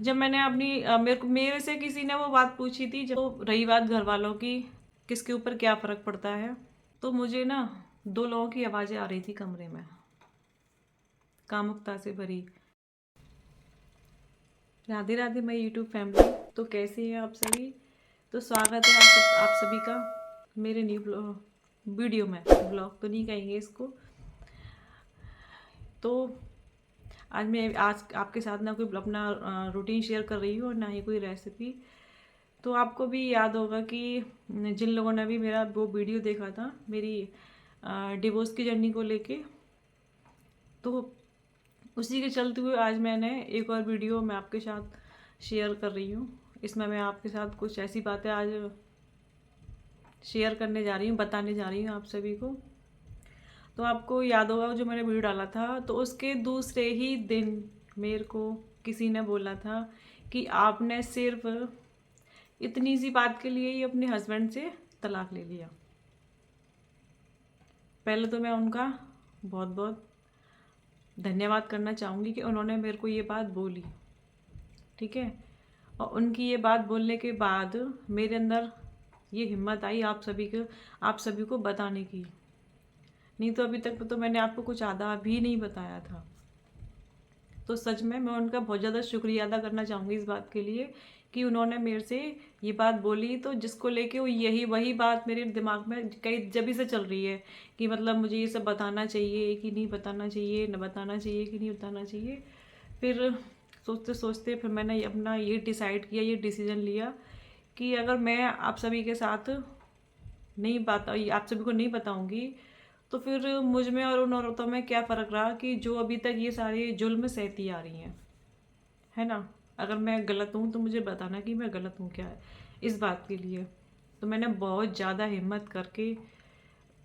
जब मैंने अपनी मेरे से किसी ने वो बात पूछी थी, जब रही बात घर वालों की, किसके ऊपर क्या फ़र्क पड़ता है, तो मुझे ना दो लोगों की आवाज़ें आ रही थी कमरे में, कामुकता से भरी। राधे राधे मैं यूट्यूब फैमिली। तो कैसे हैं आप सभी? तो स्वागत है आप सभी का मेरे न्यू वीडियो में। ब्लॉग तो नहीं कहेंगे इसको। तो आज आपके साथ ना कोई अपना रूटीन शेयर कर रही हूँ और ना ही कोई रेसिपी। तो आपको भी याद होगा कि जिन लोगों ने भी मेरा वो वीडियो देखा था मेरी डिवोर्स की जर्नी को लेके, तो उसी के चलते हुए आज मैंने एक और वीडियो मैं आपके साथ शेयर कर रही हूँ। इसमें मैं आपके साथ कुछ ऐसी बातें आज शेयर करने जा रही हूँ, बताने जा रही हूँ आप सभी को। तो आपको याद होगा जो मैंने वीडियो डाला था, तो उसके दूसरे ही दिन मेरे को किसी ने बोला था कि आपने सिर्फ इतनी सी बात के लिए ही अपने हस्बैंड से तलाक ले लिया। पहले तो मैं उनका बहुत बहुत धन्यवाद करना चाहूँगी कि उन्होंने मेरे को ये बात बोली, ठीक है। और उनकी ये बात बोलने के बाद मेरे अंदर ये हिम्मत आई आप सभी को बताने की। नहीं तो अभी तक तो मैंने आपको कुछ आधा भी नहीं बताया था। तो सच में मैं उनका बहुत ज़्यादा शुक्रिया अदा करना चाहूँगी इस बात के लिए कि उन्होंने मेरे से ये बात बोली, तो जिसको लेके वो वही बात मेरे दिमाग में कई जभी से चल रही है कि मतलब मुझे ये सब बताना चाहिए कि नहीं बताना चाहिए, न बताना चाहिए कि नहीं बताना चाहिए। फिर सोचते सोचते फिर मैंने अपना ये डिसाइड किया, ये डिसीजन लिया कि अगर मैं आप सभी के साथ नहीं बता आप सभी को नहीं बताऊंगी तो फिर मुझ में और उन औरतों में क्या फ़र्क रहा कि जो अभी तक ये सारे जुल्म सहती आ रही हैं, है ना। अगर मैं गलत हूँ तो मुझे बताना कि मैं गलत हूँ क्या है इस बात के लिए। तो मैंने बहुत ज़्यादा हिम्मत करके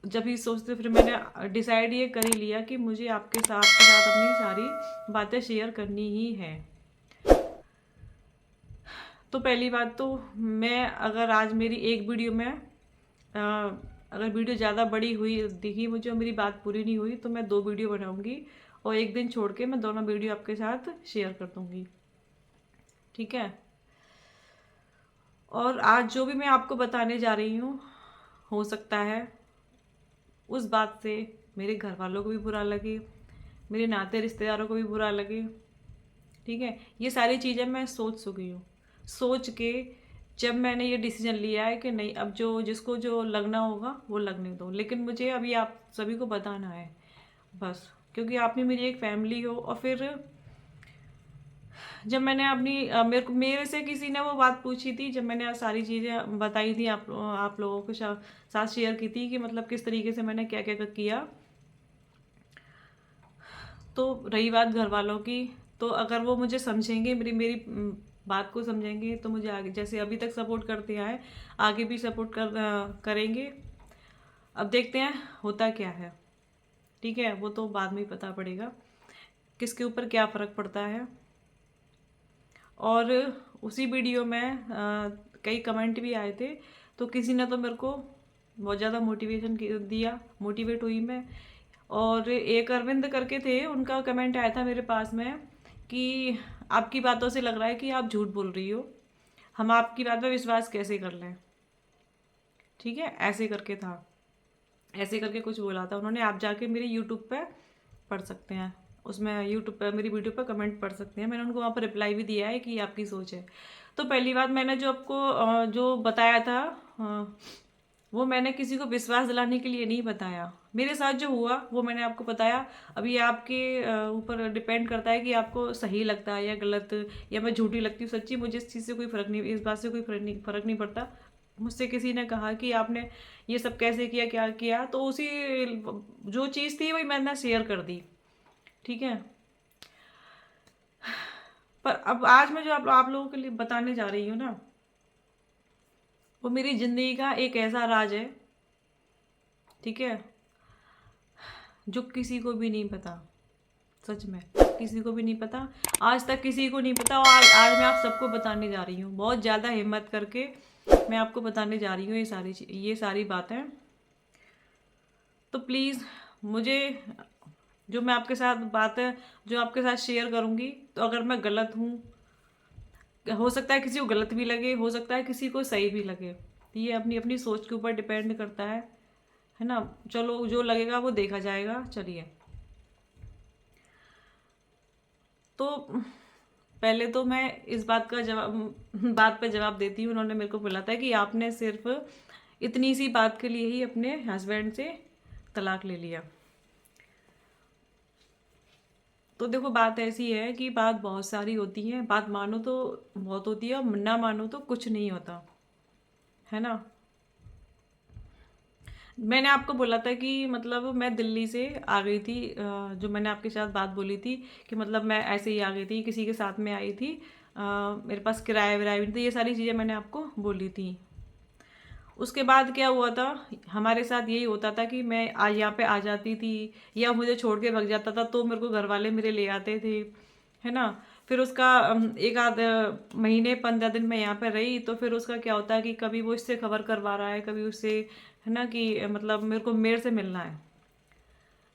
जब ही सोचते फिर मैंने डिसाइड ये कर ही लिया कि मुझे आपके साथ अपनी सारी बातें शेयर करनी ही है। तो पहली बात तो मैं अगर आज मेरी एक वीडियो में अगर वीडियो ज़्यादा बड़ी हुई दिखी मुझे और मेरी बात पूरी नहीं हुई तो मैं दो वीडियो बनाऊंगी और एक दिन छोड़ के मैं दोनों वीडियो आपके साथ शेयर कर दूंगी, ठीक है। और आज जो भी मैं आपको बताने जा रही हूँ, हो सकता है उस बात से मेरे घर वालों को भी बुरा लगे, मेरे नाते रिश्तेदारों को भी बुरा लगे, ठीक है। ये सारी चीज़ें मैं सोच चुकी हूँ। सोच के जब मैंने ये डिसीजन लिया है कि नहीं, अब जो जिसको जो लगना होगा वो लगने दो, लेकिन मुझे अभी आप सभी को बताना है बस, क्योंकि आप भी मेरी एक फैमिली हो। और फिर जब मैंने अपनी मेरे से किसी ने वो बात पूछी थी, जब मैंने सारी चीज़ें बताई थी आप लोगों के साथ शेयर की थी कि मतलब किस तरीके से मैंने क्या क्या किया। तो रही बात घर वालों की, तो अगर वो मुझे समझेंगे, मेरी मेरी बात को समझेंगे तो मुझे आगे जैसे अभी तक सपोर्ट करते आए आगे भी सपोर्ट करेंगे। अब देखते हैं होता क्या है, ठीक है। वो तो बाद में ही पता पड़ेगा किसके ऊपर क्या फ़र्क पड़ता है। और उसी वीडियो में कई कमेंट भी आए थे, तो किसी ने तो मेरे को बहुत ज़्यादा मोटिवेशन दिया, मोटिवेट हुई मैं। और एक अरविंद करके थे, उनका कमेंट आया था मेरे पास में कि आपकी बातों से लग रहा है कि आप झूठ बोल रही हो, हम आपकी बात पर विश्वास कैसे कर लें, ठीक है। ऐसे करके था, ऐसे करके कुछ बोला था उन्होंने। आप जाके मेरे यूट्यूब पे पढ़ सकते हैं, उसमें यूट्यूब पर मेरी वीडियो पर कमेंट पढ़ सकते हैं। मैंने उनको वहाँ पर रिप्लाई भी दिया है कि ये आपकी सोच है। तो पहली बात मैंने जो आपको जो बताया था, वो मैंने किसी को विश्वास दिलाने के लिए नहीं बताया। मेरे साथ जो हुआ वो मैंने आपको बताया। अभी आपके ऊपर डिपेंड करता है कि आपको सही लगता है या गलत, या मैं झूठी लगती हूँ सच्ची, मुझे इस चीज़ से कोई फ़र्क नहीं, इस बात से कोई फ़र्क नहीं पड़ता। मुझसे किसी ने कहा कि आपने ये सब कैसे किया, क्या किया, तो उसी जो चीज़ थी वही मैंने शेयर कर दी, ठीक है। पर अब आज मैं जो आप लोगों के लिए बताने जा रही हूँ ना, वो मेरी ज़िंदगी का एक ऐसा राज है, ठीक है, जो किसी को भी नहीं पता। सच में किसी को भी नहीं पता, आज तक किसी को नहीं पता। और आज मैं आप सबको बताने जा रही हूँ, बहुत ज़्यादा हिम्मत करके मैं आपको बताने जा रही हूँ ये सारी बातें। तो प्लीज़ मुझे जो मैं आपके साथ बातें जो आपके साथ शेयर करूँगी, तो अगर मैं गलत हूँ हो सकता है किसी को गलत भी लगे, हो सकता है किसी को सही भी लगे, ये अपनी अपनी सोच के ऊपर डिपेंड करता है ना। चलो जो लगेगा वो देखा जाएगा। चलिए, तो पहले तो मैं इस बात का जवाब बात पे जवाब देती हूँ। उन्होंने मेरे को बोला था कि आपने सिर्फ इतनी सी बात के लिए ही अपने हस्बैंड से तलाक ले लिया। तो देखो, बात ऐसी है कि बात बहुत सारी होती है, बात मानो तो बहुत होती है और ना मानो तो कुछ नहीं होता, है ना। मैंने आपको बोला था कि मतलब मैं दिल्ली से आ गई थी, जो मैंने आपके साथ बात बोली थी कि मतलब मैं ऐसे ही आ गई थी, किसी के साथ में आई थी, मेरे पास किराया विराया भी नहीं था, ये सारी चीज़ें मैंने आपको बोली थी। उसके बाद क्या हुआ था, हमारे साथ यही होता था कि मैं आज यहाँ पे आ जाती थी या मुझे छोड़ के भग जाता था, तो मेरे को घर वाले मेरे ले आते थे, है ना। फिर उसका एक आध महीने 15 दिन मैं यहाँ पे रही, तो फिर उसका क्या होता है कि कभी वो इससे खबर करवा रहा है, कभी उससे, है ना, कि मतलब मेरे से मिलना है।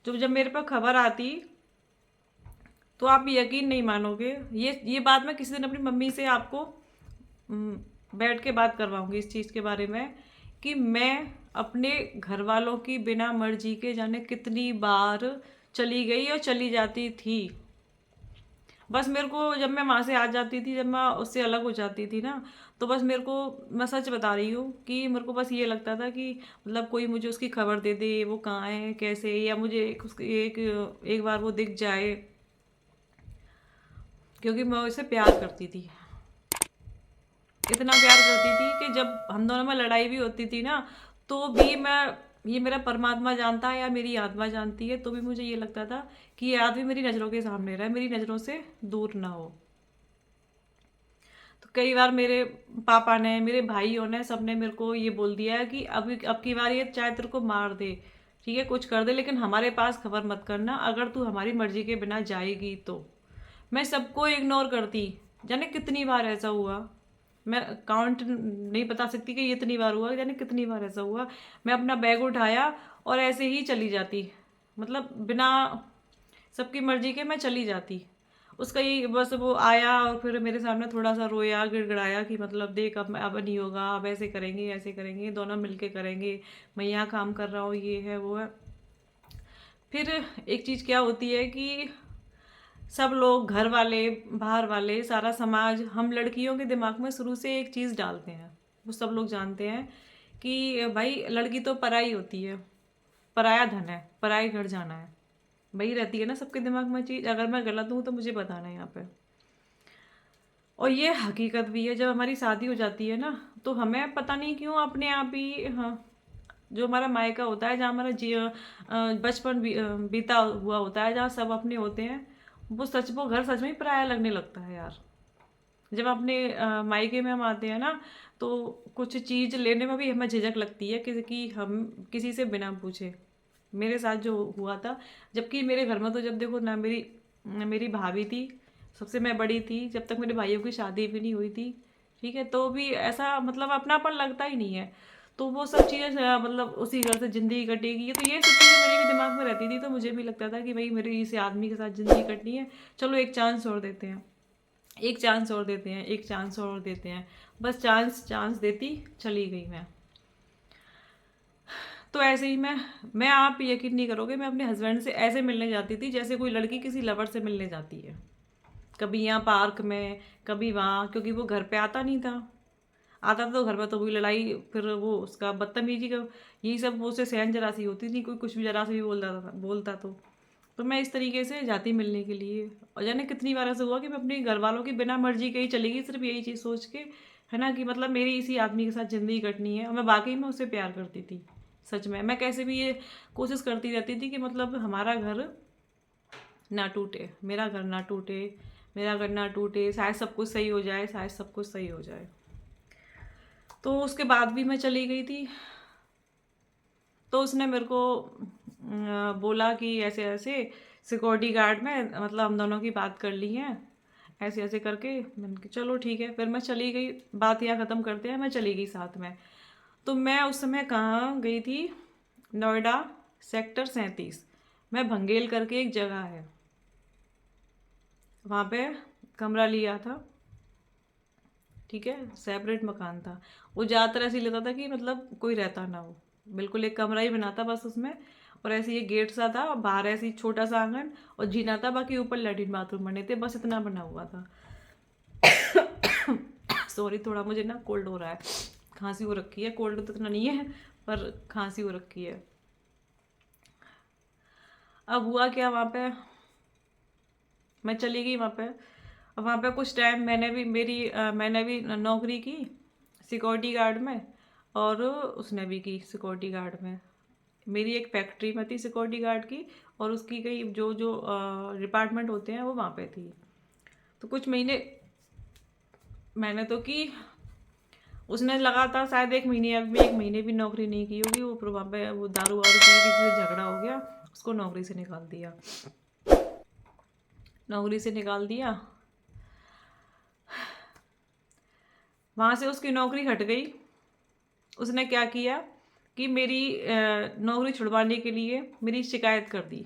जब मेरे पास खबर आती, तो आप यकीन नहीं मानोगे, ये बात मैं किसी दिन अपनी मम्मी से आपको बैठ के बात करवाऊंगी इस चीज़ के बारे में, कि मैं अपने घर वालों की बिना मर्जी के जाने कितनी बार चली गई और चली जाती थी। बस मेरे को, जब मैं वहाँ से आ जाती थी, जब मैं उससे अलग हो जाती थी ना, तो बस मेरे को, मैं सच बता रही हूँ कि मेरे को बस ये लगता था कि मतलब कोई मुझे उसकी खबर दे दे, वो कहाँ है कैसे, या मुझे एक बार वो दिख जाए, क्योंकि मैं उससे प्यार करती थी, इतना प्यार करती थी कि जब हम दोनों में लड़ाई भी होती थी ना, तो भी मैं, ये मेरा परमात्मा जानता है या मेरी आत्मा जानती है, तो भी मुझे ये लगता था कि ये आदमी मेरी नज़रों के सामने रहे, मेरी नज़रों से दूर ना हो। तो कई बार मेरे पापा ने, मेरे भाइयों ने, सबने मेरे को ये बोल दिया है कि अब की बार ये चाहे तेरे को मार दे, ठीक है, कुछ कर दे, लेकिन हमारे पास खबर मत करना, अगर तू हमारी मर्जी के बिना जाएगी तो। मैं सबको इग्नोर करती, जाने कितनी बार ऐसा हुआ, मैं काउंट नहीं बता सकती कि ये इतनी बार हुआ, जाने कितनी बार ऐसा हुआ। मैं अपना बैग उठाया और ऐसे ही चली जाती, मतलब बिना सबकी मर्जी के मैं चली जाती। उसका ही बस वो आया और फिर मेरे सामने थोड़ा सा रोया, गिड़गिड़ाया कि मतलब देख, अब नहीं होगा, अब ऐसे करेंगे, ऐसे करेंगे, दोनों मिलके करेंगे, मैं यहाँ काम कर रहा हूँ, ये है वो है। फिर एक चीज़ क्या होती है कि सब लोग, घर वाले, बाहर वाले, सारा समाज, हम लड़कियों के दिमाग में शुरू से एक चीज़ डालते हैं, वो सब लोग जानते हैं कि भाई लड़की तो पराई होती है, पराया धन है, पराए घर जाना है, वही रहती है ना सबके दिमाग में चीज़। अगर मैं गलत हूँ तो मुझे बताना है यहाँ पे। और ये हकीकत भी है, जब हमारी शादी हो जाती है ना, तो हमें पता नहीं क्यों अपने आप ही, हाँ, जो हमारा मायका होता है, जहाँ हमारा बचपन बीता हुआ होता है, जहाँ सब अपने होते हैं, वो घर सच में ही पराया लगने लगता है यार। जब अपने मायके में हम आते हैं ना, तो कुछ चीज़ लेने में भी हमें झिझक लगती है कि हम किसी से बिना पूछे। मेरे साथ जो हुआ था, जबकि मेरे घर में तो जब देखो ना, मेरी भाभी थी, सबसे मैं बड़ी थी, जब तक मेरे भाइयों की शादी भी नहीं हुई थी, ठीक है, तो भी ऐसा मतलब अपनापन लगता ही नहीं है। तो वो सब चीज़ें मतलब उसी घर से ज़िंदगी कटेगी, तो ये सब चीज़ें मेरे भी दिमाग में रहती थी, तो मुझे भी लगता था कि भाई मेरे इस आदमी के साथ ज़िंदगी कटनी है, चलो एक चांस और देते हैं, एक चांस और देते हैं, एक चांस और देते हैं। बस चांस चांस देती चली गई मैं। तो ऐसे ही मैं आप यकीन नहीं करोगे, मैं अपने हस्बैंड से ऐसे मिलने जाती थी जैसे कोई लड़की किसी लवर से मिलने जाती है, कभी यहाँ पार्क में, कभी वहाँ, क्योंकि वो घर पे आता नहीं था, आता था तो घर पर तो हुई लड़ाई, फिर वो उसका बदतमीजी का, यही सब, वो उसे सहन जरा सी होती थी, कोई कुछ भी जरा सा भी बोलता तो मैं इस तरीके से जाती मिलने के लिए। और जाने कितनी बार ऐसा हुआ कि मैं अपने घर वालों की बिना मर्जी के ही चली गई, सिर्फ यही चीज़ सोच के, है ना, कि मतलब मेरी इसी आदमी के साथ ज़िंदगी कटनी है, और मैं वाकई में उससे प्यार करती थी। सच में मैं कैसे भी ये कोशिश करती रहती थी कि मतलब हमारा घर ना टूटे, मेरा घर ना टूटे, मेरा घर ना टूटे, शायद सब कुछ सही हो जाए, शायद सब कुछ सही हो जाए। तो उसके बाद भी मैं चली गई थी, तो उसने मेरे को बोला कि ऐसे ऐसे सिक्योरिटी गार्ड में, मतलब हम दोनों की बात कर ली है, ऐसे ऐसे करके। मैंने कहा चलो ठीक है, फिर मैं चली गई, बात यहाँ ख़त्म करते हैं, मैं चली गई साथ में। तो मैं उस समय कहाँ गई थी, नोएडा सेक्टर 37 मैं भंगेल करके एक जगह है, वहाँ पे कमरा लिया था। ठीक है, सेपरेट मकान था। वो ज़्यादातर ऐसे ही लेता था कि मतलब कोई रहता ना हो, बिल्कुल एक कमरा ही बना था बस उसमें, और ऐसे ये गेट सा था और बाहर ऐसे ही छोटा सा आंगन और जीना था, बाकी ऊपर लैट्रिन बाथरूम बने थे, बस इतना बना हुआ था। सॉरी, थोड़ा मुझे ना कोल्ड हो रहा है, खांसी हो रखी है, कोल्ड तो इतना नहीं है पर खांसी हो रखी है। अब हुआ क्या, वहाँ पे मैं चली गई वहाँ पे। अब वहाँ पे कुछ टाइम मैंने भी नौकरी की सिक्योरिटी गार्ड में, और उसने भी की सिक्योरिटी गार्ड में। मेरी एक फैक्ट्री में थी सिक्योरिटी गार्ड की, और उसकी कई जो जो डिपार्टमेंट होते हैं वो वहाँ पे थी। तो कुछ महीने मैंने तो की, उसने लगातार शायद एक महीने भी नौकरी नहीं की होगी, वो फिर वहाँ पे वो दारू वारू पी के किसी से झगड़ा हो गया, उसको नौकरी से निकाल दिया। नौकरी से निकाल दिया, वहाँ से उसकी नौकरी हट गई। उसने क्या किया कि मेरी नौकरी छुड़वाने के लिए मेरी शिकायत कर दी।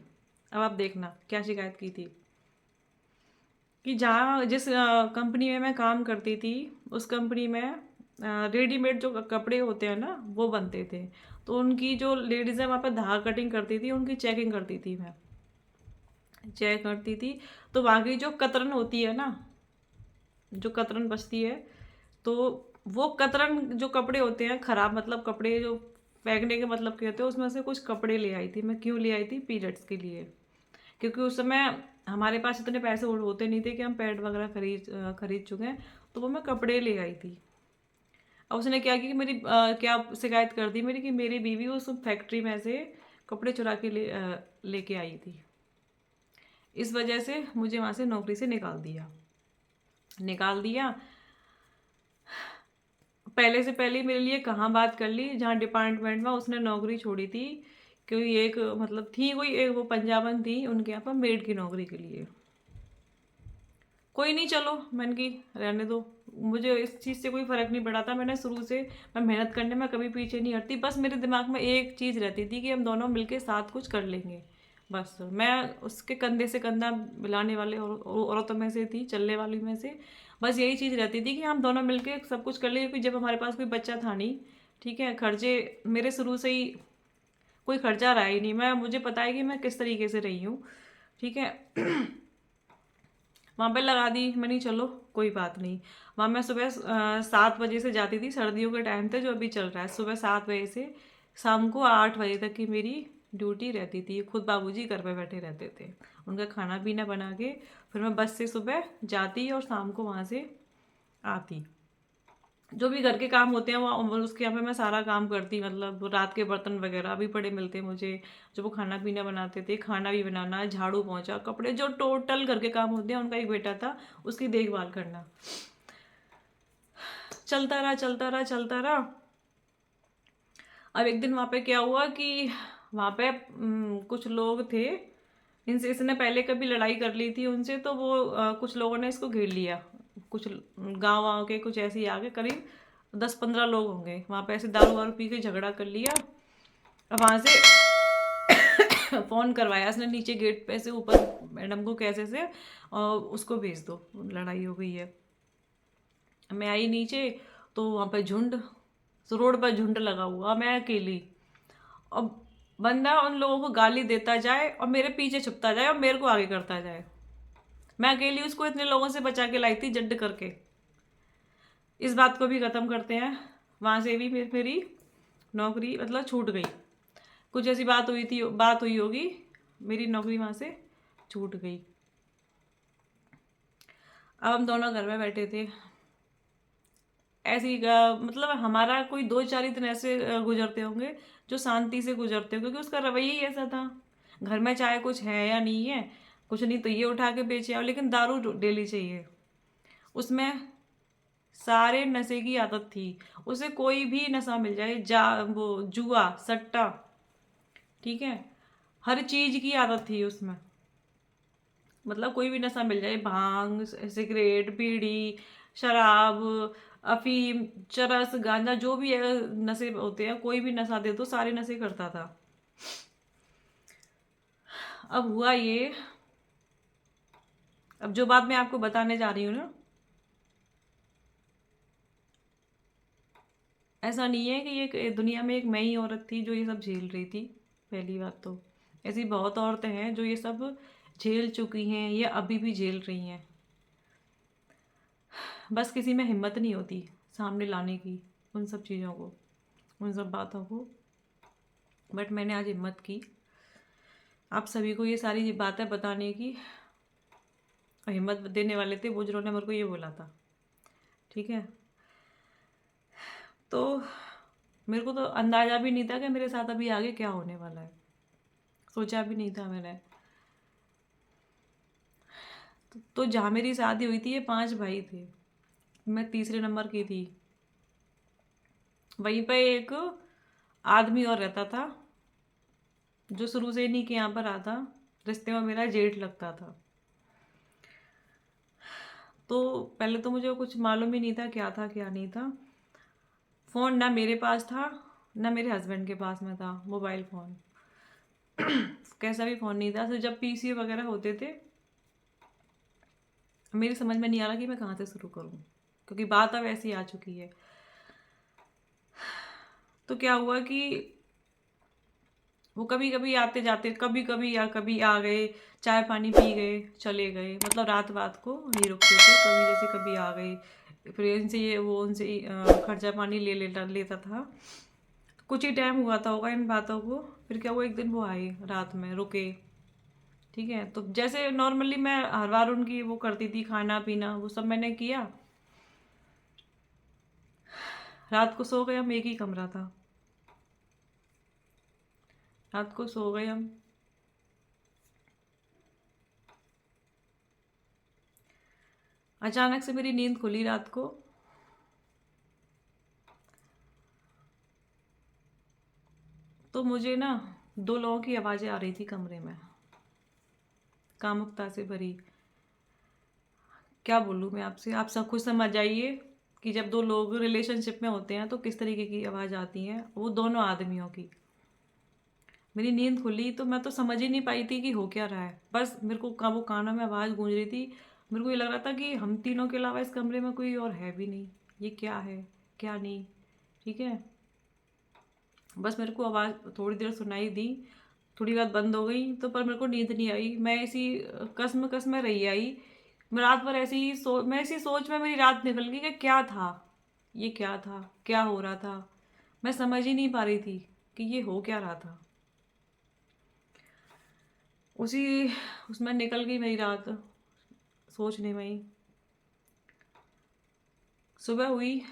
अब आप देखना क्या शिकायत की थी, कि जहाँ जिस कंपनी में मैं काम करती थी, उस कंपनी में रेडीमेड जो कपड़े होते हैं ना वो बनते थे। तो उनकी जो लेडीज़ है वहाँ पर धागा कटिंग करती थी, उनकी चेकिंग करती थी, मैं चेक करती थी। तो वहाँ की जो कतरन होती है ना, जो कतरन बचती है, तो वो कतरन जो कपड़े होते हैं खराब, मतलब कपड़े जो फेंकने के मतलब के होते हैं, उसमें से कुछ कपड़े ले आई थी मैं। क्यों ले आई थी? पीरियड्स के लिए। क्योंकि उस समय हमारे पास इतने पैसे होते नहीं थे कि हम पैड वगैरह खरीद चुके हैं, तो वो मैं कपड़े ले आई थी। अब उसने क्या की कि क्या शिकायत कर दी मेरी, कि मेरी बीवी उस फैक्ट्री में से कपड़े चुरा के लेके आई थी। इस वजह से मुझे वहाँ से नौकरी से निकाल दिया। पहले से पहले मेरे लिए कहाँ बात कर ली, जहाँ डिपार्टमेंट में उसने नौकरी छोड़ी थी, क्योंकि एक मतलब थी कोई एक वो पंजाबन थी, उनके यहाँ पर मेड की नौकरी के लिए। कोई नहीं, चलो मैंने की रहने दो, मुझे इस चीज़ से कोई फ़र्क नहीं पड़ा था। मैंने शुरू से, मैं मेहनत करने में कभी पीछे नहीं हटती, बस मेरे दिमाग में एक चीज़ रहती थी कि हम दोनों मिलके साथ कुछ कर लेंगे। बस मैं उसके कंधे से कंधा मिलाने वाले औरतों में से थी, चलने वाली में से। बस यही चीज़ रहती थी कि हम दोनों मिलके सब कुछ कर लेंगे, क्योंकि जब हमारे पास कोई बच्चा था नहीं, ठीक है, खर्चे मेरे शुरू से ही कोई खर्चा रहा ही नहीं। मुझे पता है कि मैं किस तरीके से रही हूँ, ठीक है। वहाँ पे लगा दी मैंने, चलो कोई बात नहीं। वहाँ मैं सुबह 7 बजे से जाती थी, सर्दियों के टाइम थे जो अभी चल रहा है, सुबह 7 बजे से शाम को 8 बजे तक की मेरी ड्यूटी रहती थी। खुद बाबूजी घर पे बैठे रहते थे, उनका खाना पीना बना के फिर मैं बस से सुबह जाती और शाम को वहाँ से आती। जो भी घर के काम होते हैं वो उसके यहाँ पे मैं सारा काम करती, मतलब रात के बर्तन वगैरह भी पड़े मिलते मुझे, जो वो खाना पीना बनाते थे, खाना भी बनाना, झाड़ू पोंछा, कपड़े, जो टोटल घर के काम होते हैं। उनका एक बेटा था, उसकी देखभाल करना। चलता रहा चलता रहा चलता रहा। अब एक दिन वहाँ पे क्या हुआ कि वहाँ पे कुछ लोग थे, इनसे इसने पहले कभी लड़ाई कर ली थी उनसे, तो वो कुछ लोगों ने इसको घेर लिया। कुछ गांव वाँव के कुछ ऐसे ही आगे करीब 10-15 लोग होंगे, वहाँ पे ऐसे दारू वारू पी के झगड़ा कर लिया। अब वहाँ से फ़ोन करवाया इसने नीचे गेट पे से, ऊपर मैडम को कैसे से, और उसको भेज दो, लड़ाई हो गई है। मैं आई नीचे, तो वहाँ पे झुंड, तो रोड पर झुंड लगा हुआ, मैं अकेली। और बंदा उन लोगों को गाली देता जाए और मेरे पीछे छुपता जाए और मेरे को आगे करता जाए। मैं अकेली उसको इतने लोगों से बचा के लाई थी जड्ड करके। इस बात को भी ख़त्म करते हैं। वहाँ से भी मेरी नौकरी मतलब छूट गई। कुछ ऐसी बात हुई होगी, मेरी नौकरी वहाँ से छूट गई। अब हम दोनों घर में बैठे थे, ऐसे ही मतलब हमारा कोई 2-4 ही दिन ऐसे गुजरते होंगे जो शांति से गुजरते होंगे, क्योंकि उसका रवैया ही ऐसा था। घर में चाहे कुछ है या नहीं है, कुछ नहीं तो ये उठा के बेचे आओ, लेकिन दारू डेली चाहिए। उसमें सारे नशे की आदत थी, उसे कोई भी नशा मिल जाए, वो जुआ सट्टा, ठीक है, हर चीज की आदत थी उसमें। मतलब कोई भी नशा मिल जाए, भांग, सिगरेट, बीड़ी, शराब, अफीम, चरस, गांजा, जो भी है नशे होते हैं, कोई भी नशा दे दो सारे नशे करता था। अब हुआ ये, अब जो बात मैं आपको बताने जा रही हूँ ना, ऐसा नहीं है कि ये दुनिया में एक मैं ही औरत थी जो ये सब झेल रही थी। पहली बात तो ऐसी बहुत औरतें हैं जो ये सब झेल चुकी हैं या अभी भी झेल रही हैं। बस किसी में हिम्मत नहीं होती सामने लाने की उन सब चीज़ों को, उन सब बातों को। बट मैंने आज हिम्मत की आप सभी को ये सारी बातें बताने की। और हिम्मत देने वाले थे वो जिन्होंने मेरे को ये बोला था। ठीक है, तो मेरे को तो अंदाज़ा भी नहीं था कि मेरे साथ अभी आगे क्या होने वाला है, सोचा भी नहीं था मैंने। तो जहाँ मेरी शादी हुई थी ये 5 भाई थे, मैं तीसरे नंबर की थी। वहीं पे एक आदमी और रहता था जो शुरू से नहीं के यहाँ पर आता, रिश्ते में मेरा जेठ लगता था। तो पहले तो मुझे कुछ मालूम ही नहीं था क्या था क्या नहीं था। फ़ोन ना मेरे पास था ना मेरे हस्बैंड के पास में था मोबाइल फ़ोन। कैसा भी फ़ोन नहीं था। तो जब पीसी वगैरह होते थे मेरी समझ में नहीं आ रहा कि मैं कहाँ से शुरू करूँ, क्योंकि बात अब ऐसी आ चुकी है। तो क्या हुआ कि वो कभी कभी आते जाते, कभी कभी या कभी आ गए, चाय पानी पी गए चले गए, मतलब रात बात को नहीं रुकते थे। कभी जैसे कभी आ गए, फिर इनसे ये वो उनसे खर्चा पानी लेता था। कुछ ही टाइम हुआ था होगा इन बातों को। फिर क्या हुआ, एक दिन वो आए रात में रुके। ठीक है, तो जैसे नॉर्मली मैं हर बार उनकी वो करती थी, खाना पीना वो सब मैंने किया। रात को सो गए हम, एक ही कमरा था। रात को सो गए हम, अचानक से मेरी नींद खुली रात को। तो मुझे ना 2 लोगों की आवाज़ें आ रही थी कमरे में, कामुकता से भरी। क्या बोलूँ मैं आपसे, आप सब कुछ समझ जाइए कि जब 2 लोग रिलेशनशिप में होते हैं तो किस तरीके की आवाज़ आती है, वो दोनों आदमियों की। मेरी नींद खुली तो मैं तो समझ ही नहीं पाई थी कि हो क्या रहा है। बस मेरे को वो कानों में आवाज़ गूंज रही थी। मेरे को ये लग रहा था कि हम तीनों के अलावा इस कमरे में कोई और है भी नहीं, ये क्या है क्या नहीं। ठीक है, बस मेरे को आवाज़ थोड़ी देर सुनाई दी, थोड़ी बात बंद हो गई। तो पर मेरे को नींद नहीं आई, मैं ऐसी कसम कसम रही आई। मैं रात भर ऐसी ही मैं ऐसी सोच में मेरी रात निकल गई कि क्या था, ये क्या था, क्या हो रहा था। मैं समझ ही नहीं पा रही थी कि ये हो क्या रहा था। उसी उसमें निकल गई मेरी रात सोचने में ही। सुबह हुई,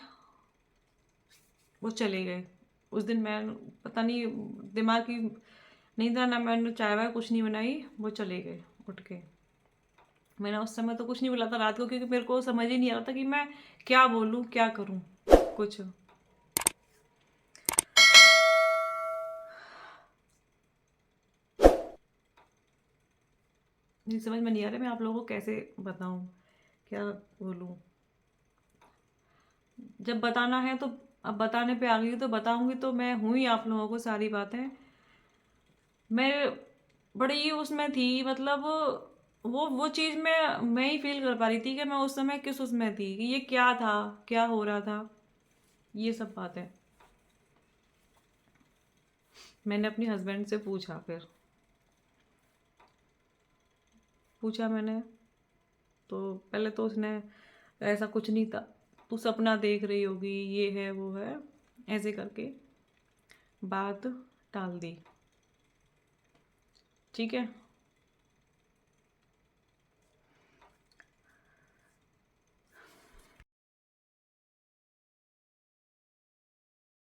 वो चले गए। उस दिन मैं पता नहीं, दिमाग की नहीं था ना, मैंने चाय वाय कुछ नहीं बनाई, वो चले गए उठ के। मैंने उस समय तो कुछ नहीं बोला था रात को, क्योंकि मेरे को समझ ही नहीं आ रहा था कि मैं क्या बोलूँ क्या करूँ कुछ। मुझे समझ में नहीं आ रहा मैं आप लोगों को कैसे बताऊँ, क्या बोलूँ। जब बताना है तो अब बताने पे आ गई तो बताऊंगी, तो मैं हूँ ही आप लोगों को सारी बातें। मैं बड़ी उसमें थी, मतलब वो चीज़ मैं ही फील कर पा रही थी कि मैं उस समय किस उसमें थी, कि ये क्या था, क्या हो रहा था, ये सब बातें। मैंने अपने हस्बैंड से पूछा, फिर पूछा मैंने, तो पहले तो उसने ऐसा कुछ नहीं था, तू सपना देख रही होगी, ये है वो है, ऐसे करके बात टाल दी। ठीक है,